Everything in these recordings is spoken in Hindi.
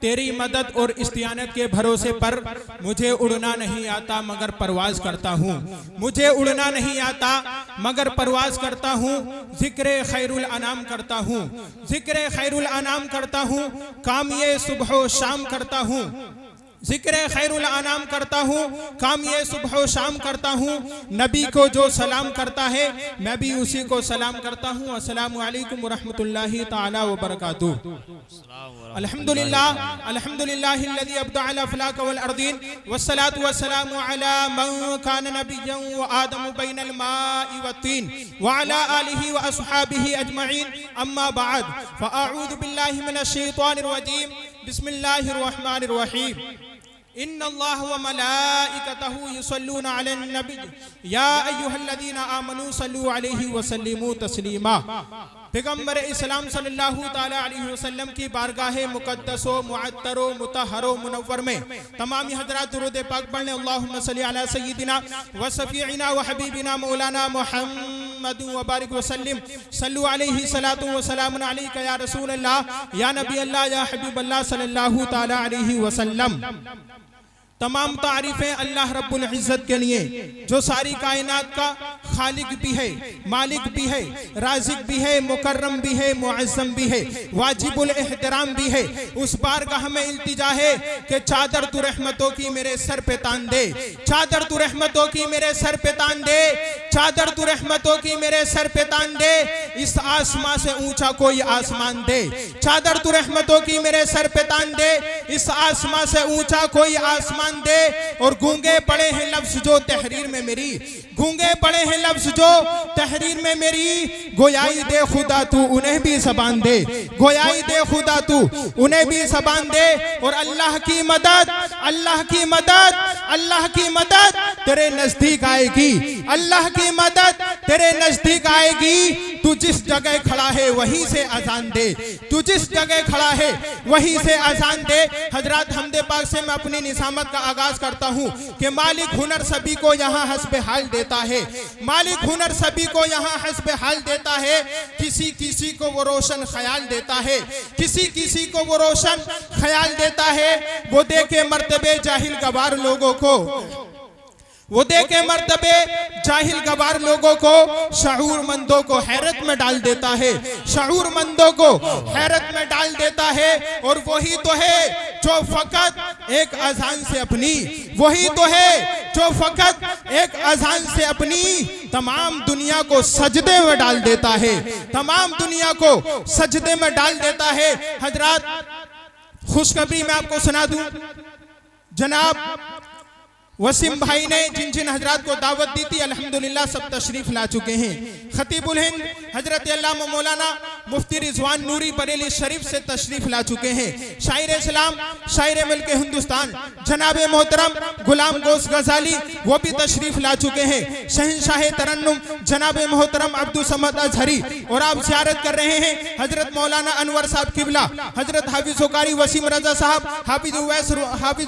तेरी मदद और इस्तियानत के भरोसे पर मुझे उड़ना नहीं आता मगर परवाज करता हूँ। मुझे उड़ना नहीं आता मगर परवाज करता हूँ। जिक्र खैरुल अनाम करता हूँ, जिक्र खैरुल अनाम करता हूँ। काम ये सुबह शाम करता हूँ, जिक्र खैरुल अनाम करता हूँ। काम ये सुबह शाम करता हूँ। नबी को जो सलाम करता है मैं भी उसी को सलाम करता हूँ। अस्सलामु अलैकुम वरहमतुल्लाहि ताला व बरकातुहू। अल्हम्दुलिल्लाह अल्हम्दुलिल्लाहिल्लज़ी अब्दा अला फलाक वल अर्दीन वस्सलातु वस्सलामु अला मन कान नबिय्यन व आदम बैनल माइ वत्तीन व अला आलिहि व अस्हाबिहि अजमईन। अम्मा बाद फअऊज़ु बिल्लाहि मिनश शैतानिर रजीम। बिस्मिल्लाहिर रहमानिर रहीम। इन्नल्लाह व मलाइकतहु युसल्लूना अलन नबी या अय्युहल्लज़ीना आमनू सल्लू अलैहि व सल्लिमू तस्लीमा। पैगम्बर इस्लाम सल्लल्लाहु ताला अलैहि वसल्लम की बारगाह मुक़द्दसो मुअत्तरो मुतहरो मुनव्वर में तमामी हज़रात दुरूद पाक पढ़ने। अल्लाहुम्मा सल्ली अला सय्यिदिना व शफीइना व हबीबिना मौलाना मुहम्मद व बारिक व सल्लिम। सल्लु अलैहि सलातु व सलामुन अलैका या रसूल अल्लाह या नबी अल्लाह या हबीब अल्लाह सल्लल्लाहु ताला अलैहि वसल्लम। तमाम तारीफें अल्लाह रब्बुल इज़्ज़त के लिए जो सारी कायनात का खालिक भी है, मालिक भी है, राज़िक भी है, मुकर्रम भी है, मुअज़्ज़म भी है, वाजिबुल एहतराम भी है। उस बारगाह में इल्तिजा है कि चादर तू रहमतों की मेरे सर पे तान दे, चादर तू रहमतों की मेरे सर पे तान दे, चादर तू रहमतों की मेरे सर पे तान दे। इस आसमां से ऊंचा कोई आसमान दे, चादर तू रहमतों की मेरे सर पे तान दे। इस आसमां से ऊंचा कोई आसमान दे। और गूंगे पड़े हैं लफ्ज जो तहरीर में मेरी, गूंगे पड़े हैं लफ्ज जो तहरीर में मेरी। गोयाई दे खुदा तू उन्हें भी ज़बान दे, गोयाई दे खुदा तू उन्हें भी ज़बान दे। और अल्लाह की मदद, अल्लाह की मदद, अल्लाह की मदद तेरे नजदीक आएगी, अल्लाह की मदद तेरे नजदीक आएगी। तू जिस जगह खड़ा है वहीं से अजान दे, तू जिस जगह खड़ा है वहीं से अजान दे। हजरत हमदे पाक से मैं अपनी निसामत का आगाज करता हूँ कि मालिक हुनर सभी को यहाँ हस्बे हाल देता है, मालिक हुनर सभी को यहाँ हस्बे हाल देता है। किसी किसी को वो रोशन ख्याल देता है, किसी किसी को वो रोशन ख्याल देता है। वो देखे मर्तबे जाहिल गवार लोगों को, वो देखे मर्तबे जाहिल गवार लोगों को, शऊरमंदों को हैरत में डाल देता है, शऊरमंदों को हैरत में डाल देता है। और वही तो है जो फकत एक अजान से अपनी, वही तो है जो फकत एक अजान से अपनी तमाम दुनिया को सजदे में डाल देता है, तमाम दुनिया को सजदे में डाल देता है। हजरात खुशखबरी मैं आपको सुना दूं, जनाब वसीम भाई ने जिन जिन हजरात को दावत दी थी अल्हम्दुलिल्लाह सब तशरीफ ला चुके हैं। खतीबुल हिंद हजरत अल्लामा मौलाना मुफ्ती रिजवान नूरी बरेली शरीफ से तशरीफ ला चुके हैं। शायर इस्लाम, शायर मुल्क हिंदुस्तान जनाब मोहतरम गुलाम गोस गजाली वो भी तशरीफ ला चुके हैं। शहंशाह तरन्नुम जनाब मोहतरम अब्दुल समद अजहरी। और आप ज़ियारत कर रहे हैं हजरत मौलाना अनवर साहब किबला, हजरत हाफिज कारी वसीम रजा साहब, हाफिज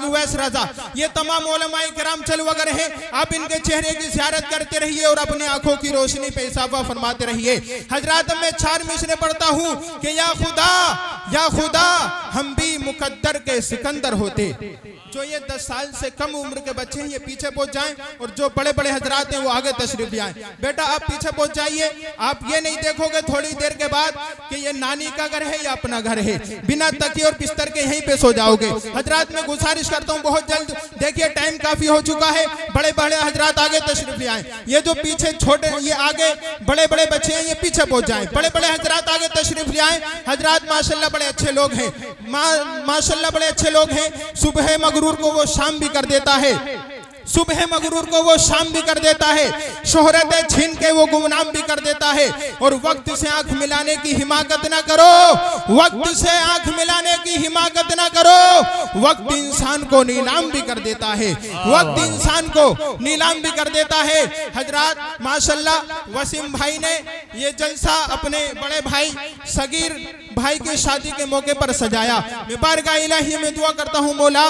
उवैस रजा। ये तमाम उलमाए किराम चल वगैरह है। आप इनके चेहरे की ज़ियारत करते रहिए और अपनी आंखों की रोशनी पे इजाफा फरमाते रहिए। हजरात मैं 4 मिसरे पढ़ता हूँ कि या खुदा हम भी मुकद्दर के सिकंदर होते। जो ये 10 साल से कम उम्र के बच्चे हैं ये पीछे पहुंच जाएं और जो बड़े बड़े हजरात हैं वो आगे तशरीफ ले आए। बेटा आप पीछे पहुंच जाइए, आप ये नहीं देखोगे थोड़ी देर के बाद कि ये नानी का घर है या अपना घर है। बिना तकिए और बिस्तर के यहीं पे सो जाओगे। हजरात मैं गुजारिश करता हूँ बहुत जल्द, देखिए टाइम काफी हो चुका है, बड़े बड़े हजरात आगे तशरीफ ले आए। ये जो पीछे छोटे ये आगे बड़े बड़े बच्चे हैं ये पीछे पहुंच जाए, बड़े बड़े हजरात आगे तशरीफ ले आए। हजरात माशाल्लाह बड़े अच्छे लोग हैं, माशाल्लाह बड़े अच्छे लोग हैं। सुबह मगरूर को वो शाम भी कर देता है, सुबह मगरूर को वो शाम भी कर देता है, शोहरत छीन के वो गुमनाम भी कर देता है। और वक्त से आंख मिलाने की हिमाकत ना करो, वक्त से आंख मिलाने की हिमाकत ना करो। वक्त इंसान को नीलाम भी कर देता है, वक्त इंसान को नीलाम भी कर देता है। हजरात माशाल्लाह वसीम भाई ने ये जलसा अपने बड़े भाई सगीर भाई की शादी के मौके पर सजाया। मैं बारगाह इलाही में दुआ करता हूँ मौला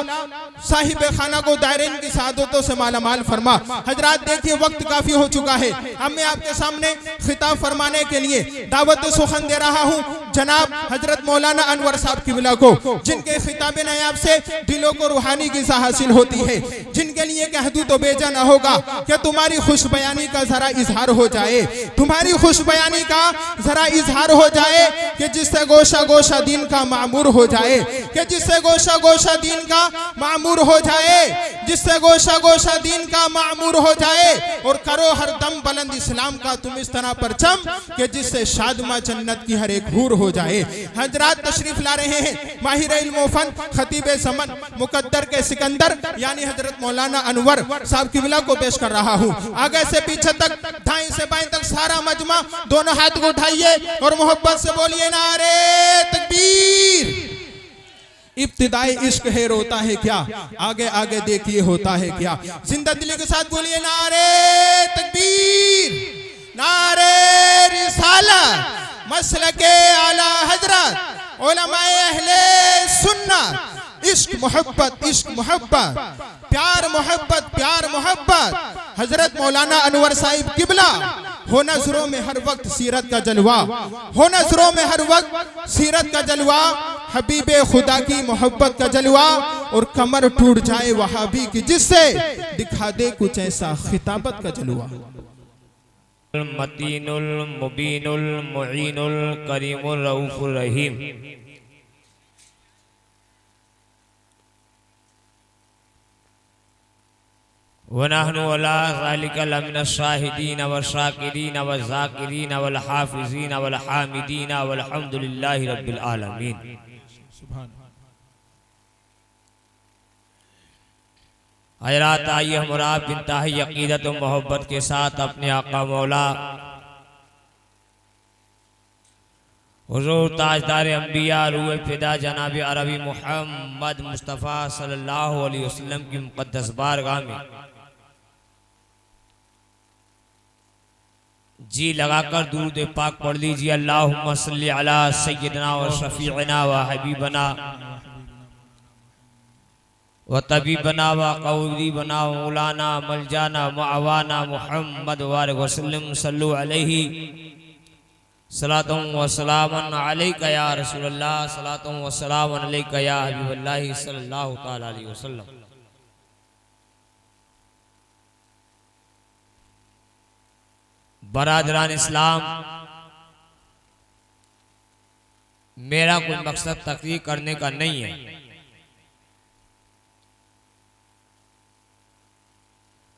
साहिब खाना को दायरीन की सादतों से मालामाल फरमा। हजरात देखिए वक्त काफी हो चुका है, अब मैं आपके सामने खिताब फरमाने के लिए दावत सुखन दे रहा हूँ जनाब हजरत मौलाना अनवर साहब किबला को, जिनके खिताब नायाब से दिलों को रूहानी गिज़ा हासिल होती है, जिनके लिए कह दूं तो बेजा न होगा कि तुम्हारी खुश बयानी का जरा इजहार हो जाए, तुम्हारी खुश बयानी का जरा इजहार हो जाए, कि जिससे गोशा गोशा दीन का मामूर हो जाए, कि जिससे गोशा गोशा दीन का मामूर हो जाए, जिससे गोशा गोशा दीन का मामूर हो जाए, और करो हर दम बुलंद इस्लाम का तुम इस तरह परचम कि जिससे शादमा जन्नत की हर एक हूर हो जाए। हजरात तशरीफ ला रहे हैं माहिर इल्म फन खतीब ज़मन मुकद्दर के सिकंदर यानी हजरत मौलाना अनवर साहब किबला को पेश कर रहा हूँ। आगे से पीछे तक, दाएं से बाएं तक सारा मजमा दोनों हाथ को उठाइए और मोहब्बत से बोलिए नारे तकबीर। इब्तिदाई इश्क है रोता है क्या, आगे आगे देखिए होता है क्या। जिंदा दिली के साथ बोलिए नारे तकबीर, नारे रिसालत, मसलके आला हजरत, उलमाए अहले सुन्नत। इश्क मोहब्बत, इश्क मोहब्बत, प्यार मोहब्बत, प्यार मोहब्बत। हजरत मौलाना अनवर साहिब किबला हो नजरों में हर वक्त सीरत का जलवा, हो नजरों में हर वक्त सीरत का जलवा, हबीबे खुदा की मोहब्बत का जलवा, और कमर टूट जाए वहाबी की जिससे दिखा दे कुछ ऐसा खिताबत का जलवा। मतीनुल मुबीनुल मुईनुल करीमुर रऊफुर रहीम। वनहनु अला ज़ालिका लमिनश शाहिदीन व शाकिरीन व ज़ाकिरीन वल हाफिज़ीन वल हामिदीन वल्हम्दुलिल्लाहि रब्बिल आलमीन। हज़रात आइए हम और आप इंतहाई अक़ीदत और मोहब्बत के साथ अपने आका मौला हुज़ूर ताजदार अंबिया रूह फिदा जनाब अरबी मुहम्मद मुस्तफ़ा सल्लल्लाहु अलैहि वसल्लम की मुक़द्दस बारगाह में जी लगाकर दुरूद पाक पढ़ लीजिए। अल्लाहुम्मा सल्ली अला सय्यिदना व शफीअना व हबीबना व तबीबना व क़रीबना व मौलाना मलजाना मअवाना मुहम्मद वसल्लम सल्लु अलैहि सलातुम व सलामन अलैका या रसूलल्लाह, सलातुम व सलामन अलैका या हबीबल्लाह सल्लल्लाहु तआला अलैहि वसल्लम। बरादरान इस्लाम, मेरा कोई मकसद तकरीर करने का नहीं है,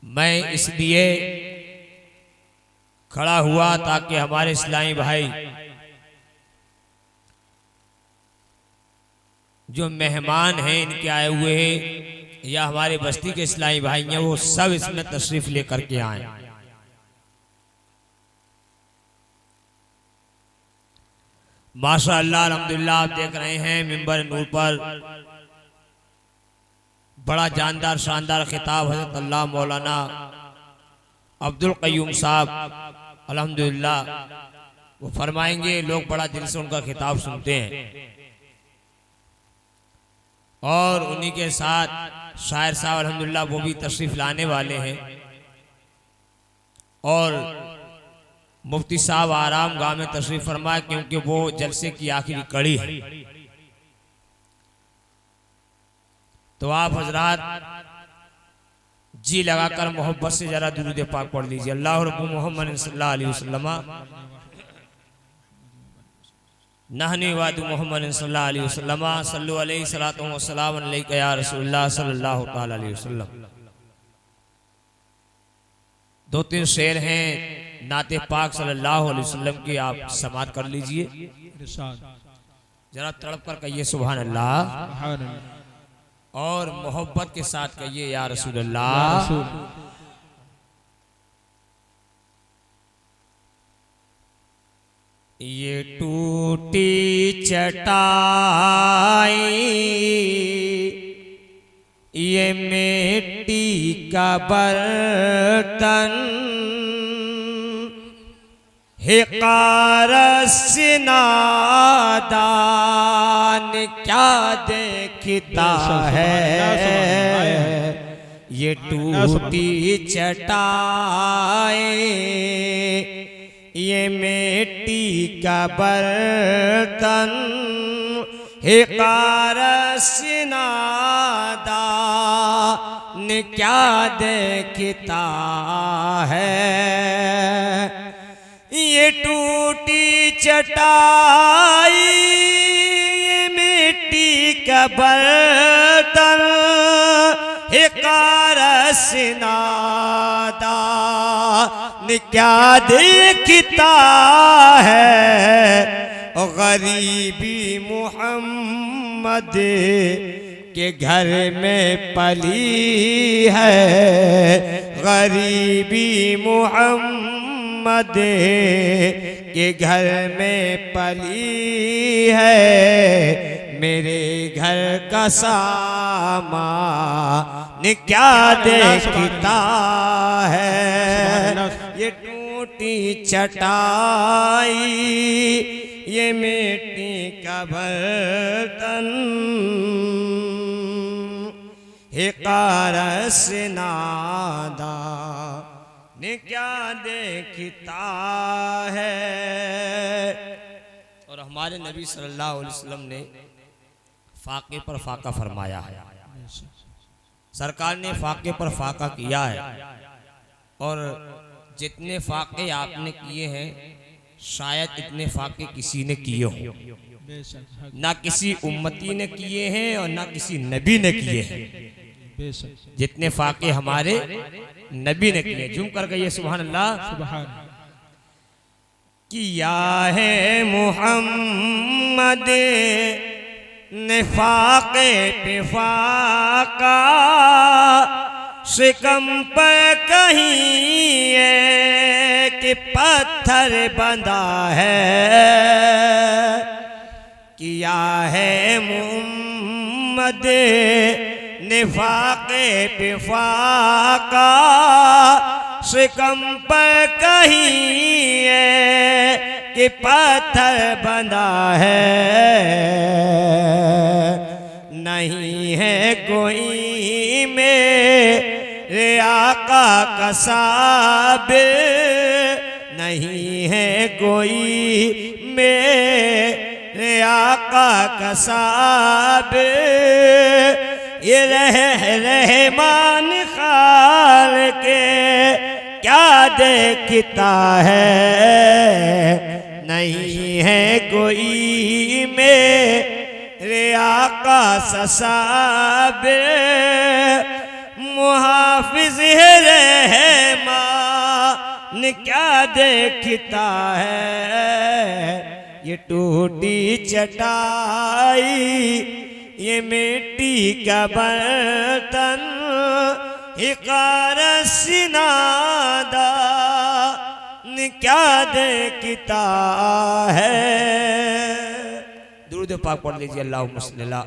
मैं इसलिए खड़ा हुआ ताकि हमारे इस्लामी भाई जो मेहमान हैं इनके आए हुए हैं या हमारे बस्ती के इस्लामी भाई हैं वो सब इसमें तशरीफ लेकर के आए। माशा अल्लाह अल्हम्दुलिल्लाह आप देख रहे हैं मिंबर नूर पर बड़ा जानदार शानदार खिताब हज़रत अल्लाह मौलाना अब्दुल क़य्यूम साहब अल्हम्दुलिल्लाह वो फरमाएंगे। लोग बड़ा दिल से उनका खिताब सुनते हैं और उन्हीं के साथ शायर साहब अल्हम्दुलिल्लाह वो भी तशरीफ लाने वाले हैं और मुफ्ती साहब आराम गाह में तशरीफ फरमाए क्योंकि वो जलसे की आखिरी कड़ी है। तो आप हजरात जी लगाकर मोहब्बत से जरा दुरूद पाक पढ़ लीजिए। अल्लाह रब्बु मुहम्मद सल्लल्लाहु अलैहि वसल्लम नहनी वादु मोहम्मद सल्लल्लाहु अलैहि वसल्लम सल्लु अलैहि सलातु व सलाम अलैका या रसूलल्लाह सल्लल्लाहु तआला अलैहि वसल्लम। दो तीन शेर हैं नाते पाक सल्लल्लाहु अलैहि वसल्लम की, आप समात कर लीजिए। जरा तड़प कर कहिए सुभान अल्लाह और मोहब्बत के साथ कहिए या रसूल अल्लाह। ये टूटी चटाई ये मिट्टी का बर्तन हिकारसिनादान क्या देखता है, ये टूटी चटाई ये मिट्टी का बर्तन, हिकारसिनादान क्या देखता है, ये टूटी चटाई ये मिट्टी का बर्तन, हिकारसिनादान क्या देखता है, गरीबी मोहम्मद के घर में पली है, गरीबी मोहम्मद के घर में पली है, मेरे घर का सामान क्या देखता है, ये टूटी चटाई ये मिट्टी का बर्तन, हिकारसिनादान क्या देखता है। और हमारे नबी सल्लल्लाहु अलैहि वसल्लम ने फाके पर फाका फरमाया है, सरकार ने फाके पर फाका किया है, और जितने फाके आपने किए हैं शायद इतने फाके किसी ने किए हो, ना किसी उम्मती ने किए हैं और ना किसी नबी ने किए हैं, जितने फाके हमारे नबी ने किए। झूम कर गए सुभान अल्लाह। किया है मुहम्मद ने फाके पे फाका, शिकम पर कहीं कि पत्थर बंधा है, किया है मुहम्मद ने फाके पे फाका, शिकम पर कहीं कि पत्थर बंधा है, नहीं है कोई मेरे आका का साबिर, नहीं है कोई मेरे आका का साबिर, ये रहमान खाल के क्या देखता है, नहीं है कोई मेरे आका सा साबिर, मुहाफिज रहमान क्या देखता है, ये टूटी चटाई ये मिट्टी का बर्तन, हिकारसिनादान क्या देखता है। दुरूद पाक पढ़ लीजिए। अल्लाहुम्मा सल्ली अला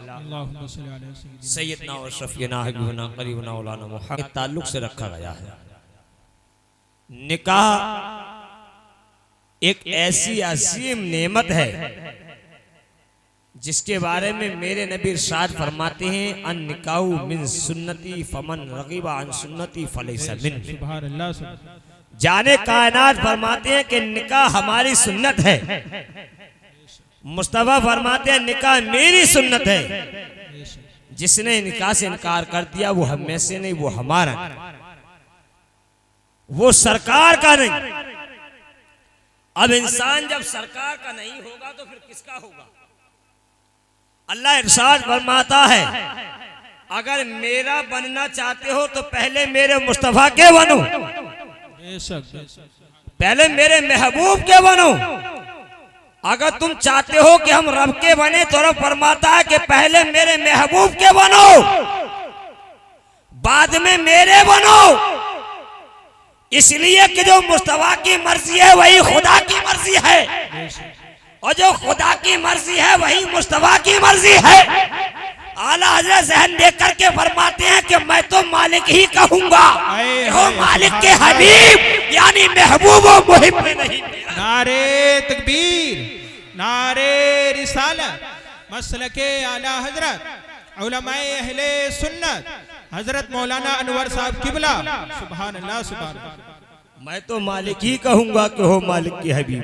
सय्यदना व शफीना हबीबना करीबना मौलाना मुहम्मद के ताल्लुक से रखा गया है। निकाह एक ऐसी अजीम नेमत है जिसके बारे में मेरे नबी इरशाद फरमाते हैं, अन निकाहु मिन सुन्नती फमन रगीबा अन सुन्नती फलैसा मिन। जाने कायनात फरमाते हैं कि निकाह हमारी सुन्नत है, मुस्तफा फरमाते हैं निकाह मेरी सुन्नत है, जिसने निकाह से इनकार कर दिया वो हम में से नहीं, वो हमारा, वो सरकार का नहीं। अब इंसान जब सरकार का नहीं होगा तो फिर किसका होगा? अल्लाह इरशाद फरमाता है, अगर मेरा बनना चाहते हो तो पहले मेरे मुस्तफा के बनो, पहले मेरे महबूब के बनो। अगर तुम चाहते हो कि हम रब के बने तो रब फरमाता है कि पहले मेरे महबूब के बनो, बाद में मेरे बनो। इसलिए कि जो मुस्तफा की मर्जी है वही खुदा की मर्जी है, और जो खुदा की मर्जी है वही मुस्तफा की मर्जी है। आला हज़रत ज़हन लेकर के फरमाते हैं कि मैं तो मालिक ही कहूंगा, ओ मालिक के हबीब यानी महबूब व मुहिब में नहीं मेरा। नारे तकबीर, नारे रिसालत, मसलके आला हजरत उलमाए अहले सुन्नत हजरत मौलाना अनवर साहब किबला। सुभान अल्लाह, सुभान अल्लाह। मैं तो मालिक ही कहूंगा कि हो मालिक की हबीब,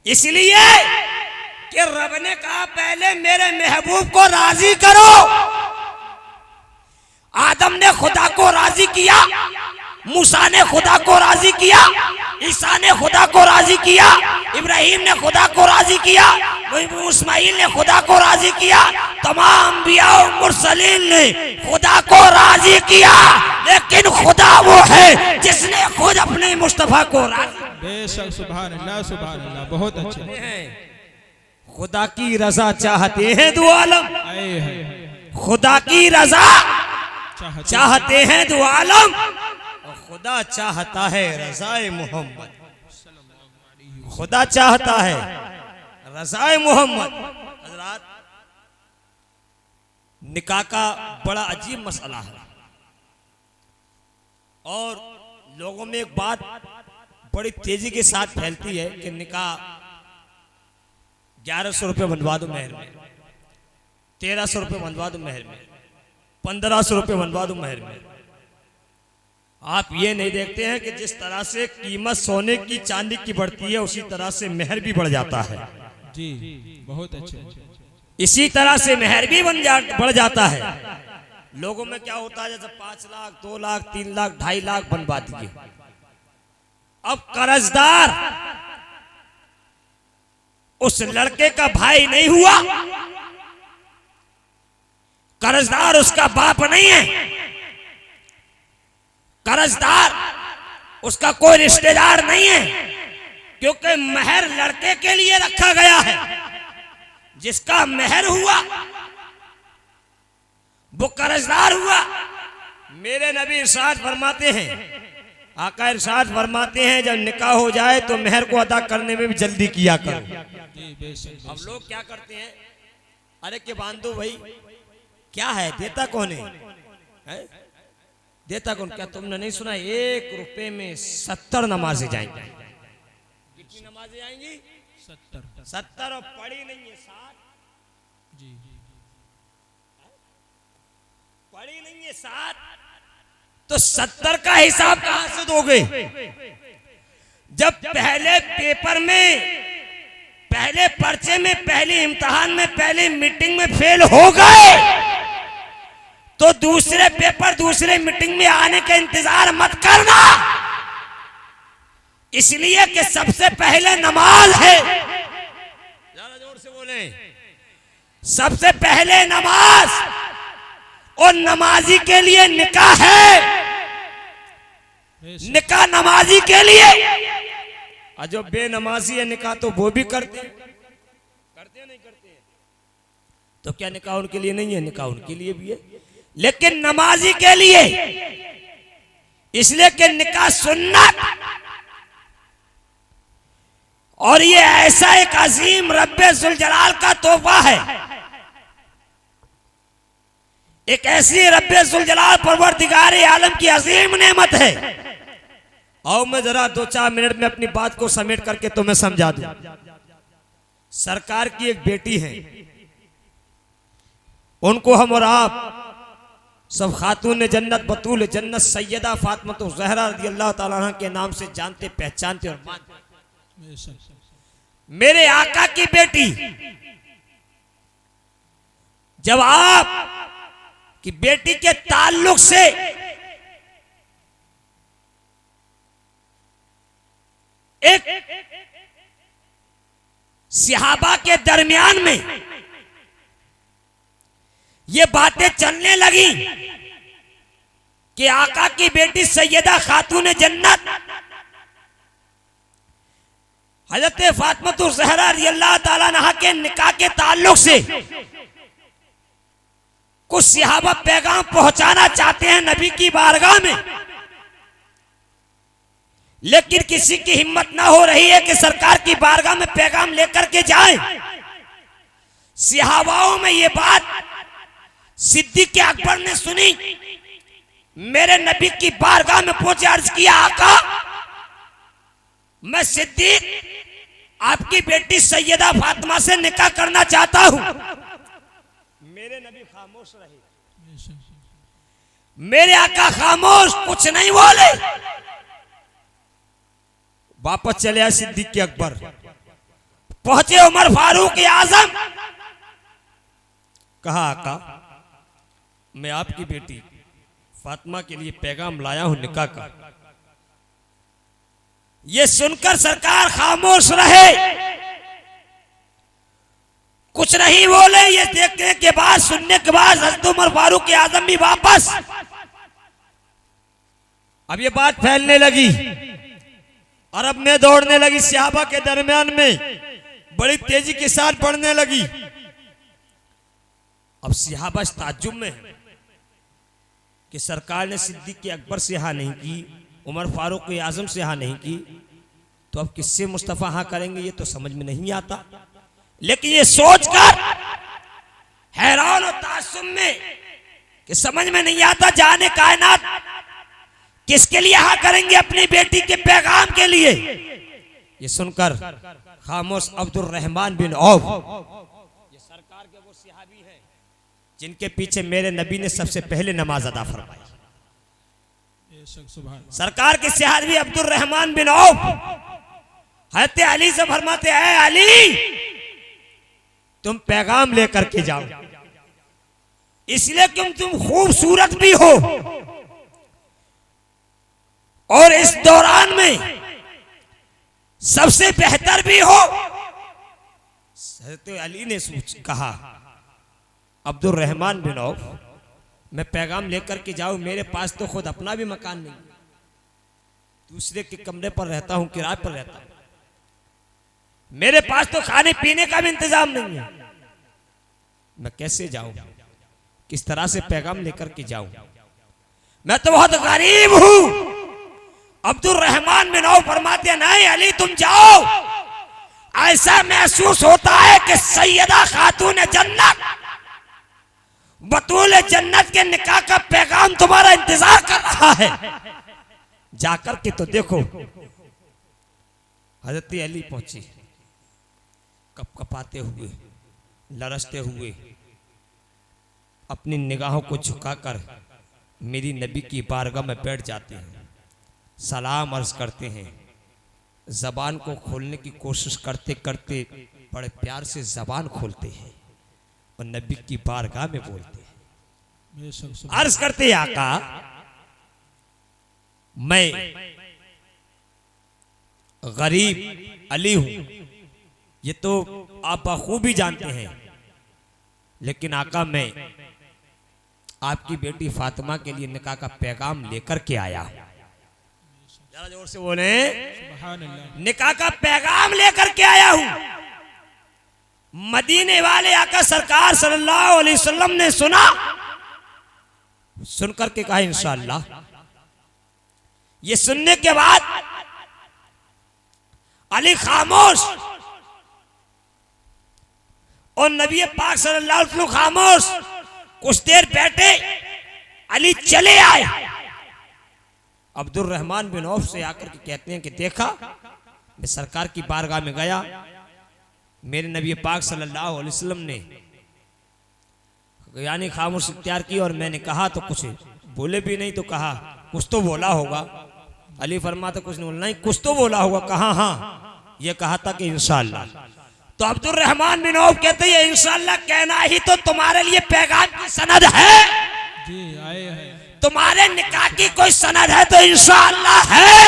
इसलिए कि रब ने कहा पहले मेरे महबूब को राजी करो। आदम ने खुदा को राजी किया, मूसा ने खुदा को राजी किया, ईसा ने खुदा को राजी किया, इब्राहिम ने खुदा को राजी किया, इस्माइल ने खुदा को राजी किया, तमाम अंबिया और मुरसलीन ने खुदा को राजी किया। लेकिन खुदा वो है जिसने खुद अपने मुस्तफा को राजी। बेशक, सुभान अल्लाह, सुभान अल्लाह, बहुत अच्छे। खुदा की रजा चाहते हैं दो आलम, आए हैं। खुदा की रजा चाहते हैं दो आलम, और खुदा चाहता है रजाए मोहम्मद। खुदा चाहता है रजाए मोहम्मद। हजरात, निकाह का बड़ा अजीब मसला है और लोगों में एक बात बड़ी तेजी के साथ फैलती है कि निकाह 1100 रुपये बनवा दो महर में, 1300 रुपये बनवा दो महर में, 1500 रुपये बनवा दो महर में। आप ये नहीं देखते हैं कि जिस तरह से कीमत सोने की चांदी की बढ़ती है उसी तरह से महर भी बढ़ जाता है। जी, बहुत अच्छे। इसी तरह से महर भी बढ़ जाता है। लोगों में क्या होता है, जैसे 5 लाख 2 लाख 3 लाख 2.5 लाख बनवा दिए। अब कर्जदार उस लड़के का भाई नहीं हुआ, कर्जदार उसका बाप नहीं है, कर्जदार उसका कोई रिश्तेदार नहीं है, क्योंकि महर लड़के के लिए रखा गया है। जिसका महर हुआ वो कर्जदार हुआ। मेरे नबी इरशाद फरमाते हैं, आका इरशाद फरमाते हैं, जब निकाह हो जाए तो महर को अदा करने में भी जल्दी किया करो। अब लोग क्या करते हैं, अरे के बांधो भाई, क्या है, देता कौन है? देता कौन? क्या तुमने नहीं सुना 1 रुपए में 70 नमाजें जाएंगी? कितनी नमाजें आएंगी? 70 और पढ़ी नहीं है 60। जी, पढ़ी नहीं है 60, तो 70 का हिसाब कहां से दोगे? जब पहले पेपर में, पहले पर्चे में, पहले इम्तिहान में, पहले मीटिंग में फेल हो गए तो दूसरे पेपर, दूसरे मीटिंग में आने का इंतजार मत करना। इसलिए कि सबसे पहले नमाज है। जरा जोर से बोले, सबसे पहले नमाज, और नमाजी के लिए निकाह है। निकाह नमाजी के लिए, और जो बेनमाजी है निकाह तो वो भी करते हैं नहीं करते? तो क्या निकाह उनके लिए नहीं है? निकाह उनके लिए भी है, लेकिन नमाजी के लिए, इसलिए कि निकाह सुन्नत। और ये ऐसा एक अजीम रब्बे जुल जलाल का तोहफा है, एक ऐसी रब्बे जुल जलाल परवरदिगार आलम की अजीम नेमत है। और मैं जरा 2-4 मिनट में अपनी बात को समेट करके तुम्हें समझा दूं। सरकार की एक बेटी है, उनको हम और आप सब खातून जन्नत, बतूल जन्नत, सैयदा फातिमा ज़हरा रज़ियल्लाहु ताला अन्हा के नाम से जानते, पहचानते और मानते। मेरे आका की बेटी, जब आप की बेटी के ताल्लुक से एक सहाबा के दरमियान में ये बातें चलने लगी कि आका की बेटी सैयदा खातून जन्नत हजरत फातिमा ज़हरा रज़ियल्लाहु ताला अन्हा के निकाह के ताल्लुक से कुछ सहाबा पैगाम पहुंचाना चाहते हैं नबी की बारगाह में, लेकिन किसी की हिम्मत ना हो रही है कि सरकार की बारगाह में पैगाम लेकर के जाए। सहाबाओं में ये बात सिद्दीक़ अकबर ने सुनी, मेरे नबी की बारगाह में पहुंचे, अर्ज किया, आका मैं सिद्दीक आपकी बेटी सैयदा फातिमा से निकाह करना चाहता हूं। मेरे नबी खामोश रहे, मेरे आका खामोश, कुछ नहीं बोले। वापस चले आए सिद्दीक के अकबर, पहुंचे उमर फारूक आजम। कहा आका मैं आपकी बेटी फातिमा के लिए पैगाम लाया हूं निकाह का। ये सुनकर सरकार खामोश रहे, कुछ नहीं बोले। ये देखने के बाद, सुनने के बाद हज़रत उमर फारूक आजम भी वापस। अब ये बात फैलने लगी, अरब में दौड़ने लगी, सहाबा के दरमियान में बड़ी तेजी के साथ बढ़ने लगी। अब सहाबा ताज्जुब में है कि सरकार ने सिद्दीक के अकबर से हाँ नहीं की, उमर फारूक आजम से हाँ नहीं की, तो अब किससे मुस्तफा हाँ करेंगे ये तो समझ में नहीं आता। लेकिन ये सोचकर हैरान और ताज्जुब में कि समझ में नहीं आता जाने कायनात किसके लिए हाँ करेंगे, अपनी बेटी के पैगाम के लिए। ये सुनकर खामोश अब्दुल रहमान बिन औफ, ये सरकार के वो सहाबी हैं जिनके पीछे मेरे नबी ने सबसे पहले नमाज अदा फरमाई। सरकार के सहाबी अब्दुल रहमान बिन औफ हज़रत अली से फरमाते हैं, अली तुम पैगाम लेकर के जाओ, इसलिए कि तुम खूबसूरत भी हो और इस दौरान में सबसे बेहतर भी हो। हज़रत अली ने कहा, अब्दुल रहमान बिन औफ मैं पैगाम लेकर के जाऊं, मेरे पास तो खुद अपना भी मकान नहीं, दूसरे के कमरे पर रहता हूं, किराए पर रहता हूं, मेरे पास तो खाने पीने का भी इंतजाम नहीं है, मैं कैसे जाऊं, किस तरह से पैगाम लेकर के जाऊं, मैं तो बहुत गरीब हूं। अब्दुल रहमान बिन औफ फरमाते हैं, नहीं अली तुम जाओ, ऐसा महसूस होता है कि सैयदा खातून जन्नत बतूल जन्नत के निकाह का पैगाम तुम्हारा इंतजार कर रहा है, जाकर के तो देखो। हजरत अली पहुंची, कपकपाते हुए, लरसते हुए, अपनी निगाहों को झुकाकर मेरी नबी की बारगाह में बैठ जाते हैं, सलाम अर्ज करते हैं, जबान को खोलने की कोशिश करते करते बड़े प्यार से जबान खोलते हैं और नबी की बारगाह में बोलते हैं, अर्ज करते हैं, आका मैं गरीब अली हूं, ये तो आप बखूबी जानते हैं, लेकिन आका मैं आपकी बेटी फातिमा के लिए निकाह का पैगाम लेकर के आया। जरा जोर से बोले, निकाह का पैगाम लेकर के आया हूं। मदीने वाले आका सरकार सल्लल्लाहु अलैहि वसल्लम ने सुना, सुनकर के कहा इंशाअल्लाह। ये सुनने के बाद अली खामोश और नबी पाक सल्लल्लाहु अलैहि वसल्लम खामोश। कुछ देर बैठे, अली चले आए। अब्दुल रहमान बिन औफ से आकर के कहते हैं कि देखा, मैं सरकार की बारगाह में गया, मेरे नबी पाक सल्लल्लाहु अलैहि वसल्लम ने यानी खामोश इख्तियार की और मैंने कहा तो कुछ बोले भी नहीं, तो कहा कुछ तो बोला होगा। अली फरमाता कुछ नहीं बोला, नहीं कुछ तो बोला होगा। कहा हाँ, ये कहा था कि इंशाअल्लाह। तो अब्दुल रहमान बिन औफ कहते हैं इंशाअल्लाह कहना ही तो तुम्हारे लिए पैगाम की सनद है जी, आए हैं। तुम्हारे निकाह की कोई सनद है तो इंशाअल्लाह है।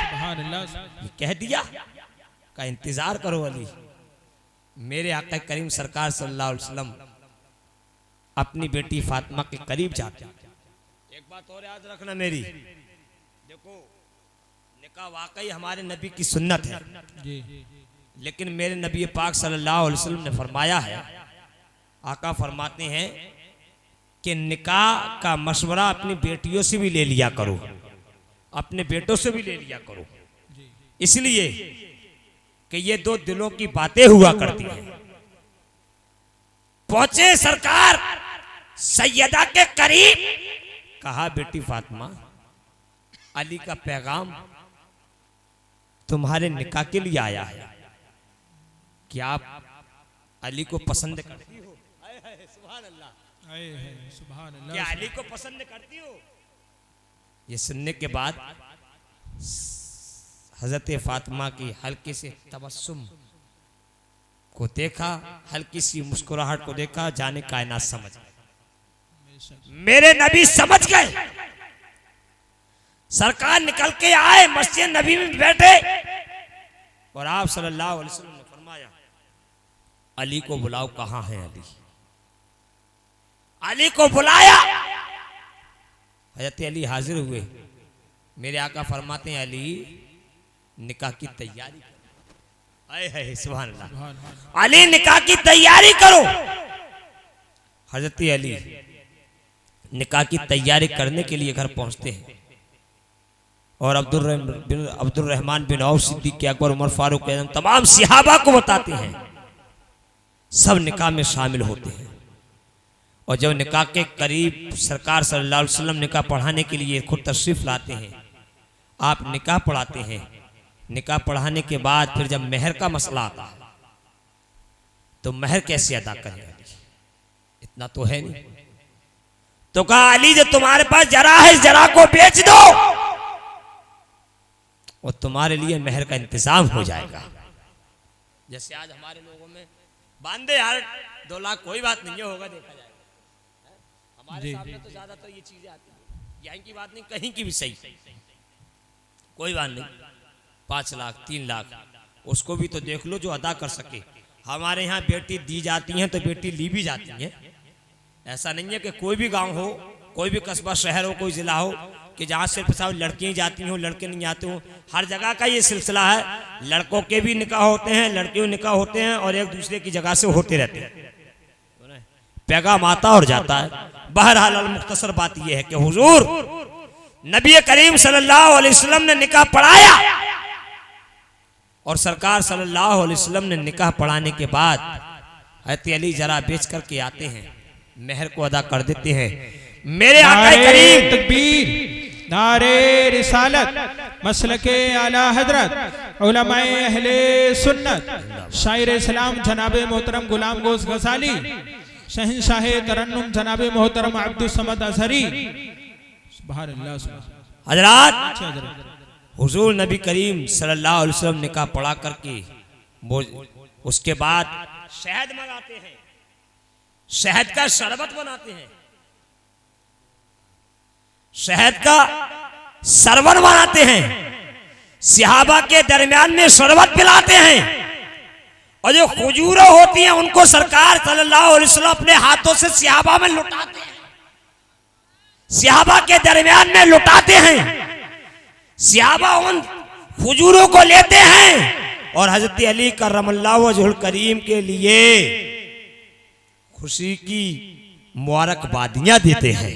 सुभान अल्लाह। कह दिया का इंतजार करो अली। मेरे आका करीम सरकार सल्लल्लाहु अलैहि वसल्लम अपनी बेटी फातिमा के करीब जाते। एक बात और याद रखना मेरी, देखो निकाह वाकई हमारे नबी की सुन्नत है जी, लेकिन मेरे नबी पाक सल्लल्लाहु अलैहि वसल्लम ने फरमाया है, आका फरमाते हैं कि निकाह का मशवरा अपनी बेटियों से भी ले लिया करो, अपने बेटों से भी ले लिया करो, इसलिए कि ये दो दिलों की बातें हुआ करती हैं। पहुंचे सरकार सैयदा के करीब, कहा बेटी फातिमा अली का पैगाम तुम्हारे निकाह के लिए आया है। क्या आप अली को पसंद करती हो? सुभान अल्लाह, सुभान अल्लाह। क्या अली को पसंद करती हो? ये सुनने के बाद हजरत फातिमा की हल्के से तबस्सुम को देखा, हल्की सी मुस्कुराहट को देखा, जाने कायनात समझ गए, मेरे नबी समझ गए। सरकार निकल के आए, मस्जिद नबी में बैठे और आप सल्लल्लाहु अलैहि वसल्लम ने फरमाया, अली को बुलाओ। कहां है अली? अली को बुलाया। हजरत अली हाजिर हुए। मेरे आका फरमाते हैं, अली निकाह की तैयारी करो। आए है सुभान अल्लाह। अली निकाह की तैयारी करो। हजरत अली निकाह की तैयारी करने के लिए घर पहुंचते हैं और अब्दुल रहमान बिन औफ, सिद्दीक़ अकबर, उमर फारूक आज़म तमाम सहाबा को बताते हैं। सब निकाह में शामिल होते हैं और जब निकाह के करीब सरकार सल्लल्लाहु अलैहि वसल्लम निकाह पढ़ाने के लिए खुद तशरीफ लाते हैं, आप निकाह पढ़ाते हैं। निकाह पढ़ाने के बाद फिर जब मेहर का मसला आता है तो मेहर कैसे अदा करें? इतना तो है नहीं। तो कहा, अली जो तुम्हारे पास जरा है, जरा को बेच दो और तुम्हारे लिए मेहर का इंतजाम हो जाएगा। जैसे आज हमारे लोगों में बांधे यार 2 लाख, कोई बात नहीं है, होगा देखा जाएगा। हमारे सामने तो ज्यादातर ये चीजें आती हैं, यहाँ की बात नहीं, कहीं की भी सही, कोई बात नहीं। 5 लाख 3 लाख उसको भी तो देख लो जो अदा कर सके। हमारे यहाँ बेटी दी जाती हैं तो बेटी ली भी जाती है। ऐसा नहीं है कि कोई भी गांव हो, कोई भी कस्बा शहर हो, कोई जिला हो कि जहाँ सिर्फ साहब लड़कियाँ जाती हों, लड़के नहीं आते हों। हर जगह का ये सिलसिला है। लड़कों के भी निकाह होते हैं, लड़कियों निकाह होते हैं और एक दूसरे की जगह से होते रहते हैं। पैगाम आता और जाता है। बहरहाल अल मुख्तसर बात यह है कि हुजूर नबी करीम सल्लल्लाहु अलैहि वसल्लम ने निकाह पढ़ाया और सरकार सल्लल्लाहु अलैहि वसल्लम ने निकाह पढ़ाने के बाद हज़रत अली जरा बेच करके आते हैं, मेहर को अदा कर देते हैं। मेरे आका करीम तकबीर, नारे रिसालत, मसलके आला हजरत, उलमाए अहले सुन्नत, शायर इस्लाम जनाब मोहतरम गुलाम गोस गजाली, शहंशाह तरन्नुम जनाब मोहतरम अब्दुल समद अजहरी। सुभान अल्लाह। हजरात, हुजूर नबी करीम सल्लल्लाहु अलैहि वसल्लम निकाह पढ़ा करके उसके बाद शहद मंगाते हैं, शहद का शरबत बनाते हैं, शहद का शरबत बनाते हैं, सहाबा के दरमियान में शरबत पिलाते हैं और जो खजूरें होती हैं उनको सरकार सल्लल्लाहु अलैहि वसल्लम अपने हाथों से सहाबा में लुटाते हैं, सहाबा के दरमियान में लुटाते हैं। सहाबा उन खजूरों को लेते हैं और हजरत अली करमल्लाहु वजहुल करीम के लिए खुशी की मुबारकबादियां देते हैं।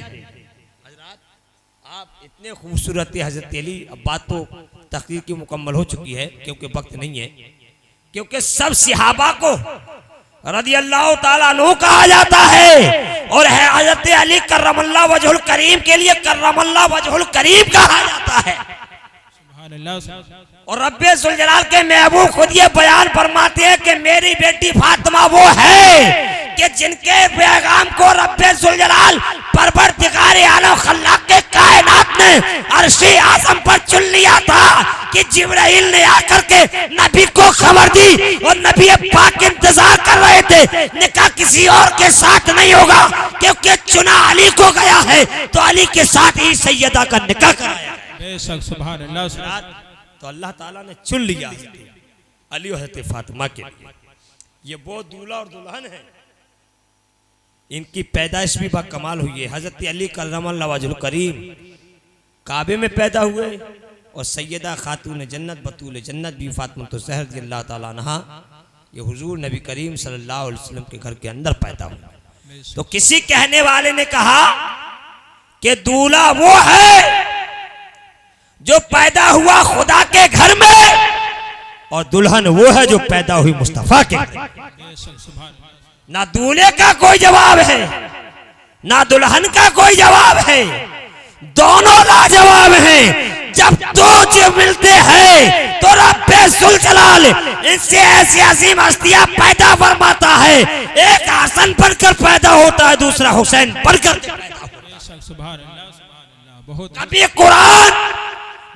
आप इतने खूबसूरत हजरत अली, अब बात तो तकरीर की मुकम्मल हो चुकी है क्योंकि वक्त नहीं है, क्योंकि सब सहाबा को रदियल्लाहु ताला अन्हु कहा जाता है और है हजरत अली करमल्लाहु वजहुल करीम के लिए करमल्लाहु वजहुल करीम कहा जाता है। और रब्बे जुल जलाल के महबूब खुद ये बयान फरमाते हैं कि मेरी बेटी फातिमा वो है कि जिनके पैगाम को रब्बे जुल जलाल परवरदिगार आलम खल्लाक के कायनात ने अर्शे आज़म पर चुन लिया था कि जिब्राइल ने आकर के नबी को खबर दी और नबी पाक इंतजार कर रहे थे। निकाह किसी और के साथ नहीं होगा क्योंकि चुना अली को गया है, तो अली के साथ ही सैयदा का निकाह कराया। बेशक सुभान अल्लाह। तो अल्लाह ताला ने चुन लिया अली और हज़रत फातिमा के लिए। ये वो दूल्हा और दुल्हन है, इनकी पैदाइश भी बा कमाल हुई है। हज़रत अली करमल्लाहु वजहुल करीम काबे में पैदा हुए और सैयदा खातून जन्नत बतूल जन्नत भी फातिमा तो ज़हरा रज़ियल्लाहु ताला अन्हा ये हुजूर नबी करीम सल्लल्लाहु अलैहि वसल्लम के घर के अंदर पैदा हुआ। तो किसी कहने वाले ने कहा कि दूल्हा वो है जो पैदा हुआ खुदा के घर में और दुल्हन वो है जो पैदा हुई मुस्तफा के घर। ना दूल्हे का कोई जवाब है ना दुल्हन का कोई जवाब है, दोनों लाजवाब हैं। जब दो जो मिलते हैं तो रब जलाल इनसे ऐसी अजीम हस्तियां पैदा फरमाता है। एक हसन बनकर पैदा होता है, दूसरा हुसैन बनकर पैदा होता है। बहुत कभी कुरान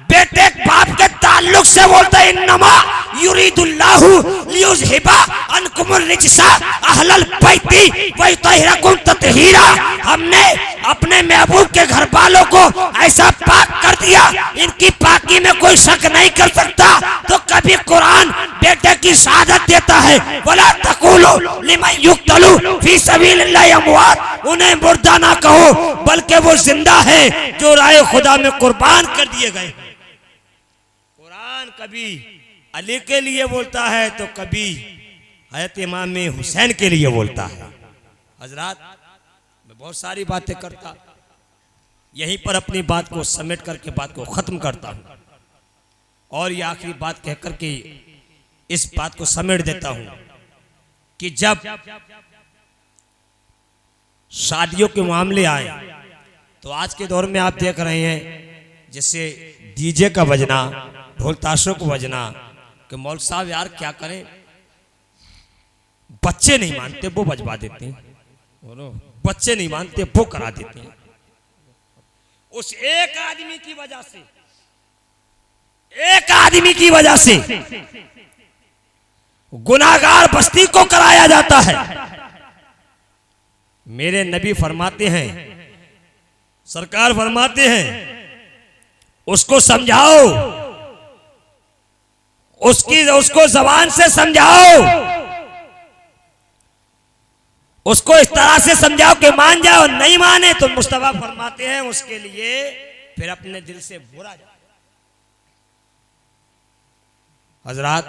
बेटे बाप के ताल्लुक से बोलता है, इन्नमा युरीदुल्लाहु लियुज़हिबा अनकुमुर रिजसा अहलल बैती व युतहिरकुम तत्हीरा। हमने अपने महबूब के घर वालों को ऐसा पाक कर दिया, इनकी पाकी में कोई शक नहीं कर सकता। तो कभी कुरान बेटे की शहादत देता है, वला तकुलु लिमन युक्तलु फी सबीलिल्लाहि अमवात, उन्हें मुर्दा ना कहो बल्कि वो जिंदा है जो राह खुदा में कुर्बान कर दिए गए। कुरान कभी अली के लिए बोलता है तो कभी हज़रत इमाम हुसैन के लिए बोलता है। हजरात, मैं बहुत सारी बातें करता, यहीं पर अपनी बात को समेट करके बात को खत्म करता हूं और ये आखिरी बात कह करके इस बात को समेट देता हूं कि जब शादियों के मामले आए तो आज के दौर में आप देख रहे हैं जैसे डीजे का बजना, ढोल ताशों को बजना, कि मौल साहब यार क्या करें, बच्चे नहीं मानते वो बजवा देते हैं, बच्चे नहीं मानते वो करा देते हैं। उस एक आदमी की वजह से, एक आदमी की वजह से गुनाहगार बस्ती को कराया जाता है। मेरे नबी फरमाते हैं, सरकार फरमाते हैं, उसको समझाओ, उसको जबान से समझाओ, उसको इस तरह से समझाओ कि मान जाओ, नहीं माने तो मुस्तफा फरमाते हैं उसके लिए फिर अपने दिल से बुरा जाए। हजरात,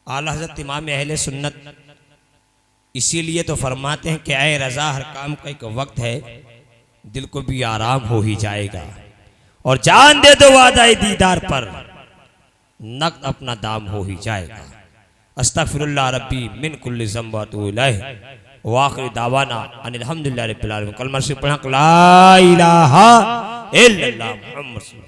आला हज़रत इमाम अहले सुन्नत इसीलिए तो फरमाते हैं कि ऐ रजा, हर काम का एक वक्त है, दिल को भी आराम हो ही जाएगा, और जान दे दो वादा दीदार पर, नक़द अपना दाम हो ही जाएगा। अस्तगफिरुल्लाह रब्बी मिन कुल्लि ज़ंब व अतूबु इलैह व आखिर दावाना अनिल हम्दुलिल्लाहि रब्बिल आलमीन। कलमा से पढ़ा ला इलाहा इल्लल्लाह मुहम्मद।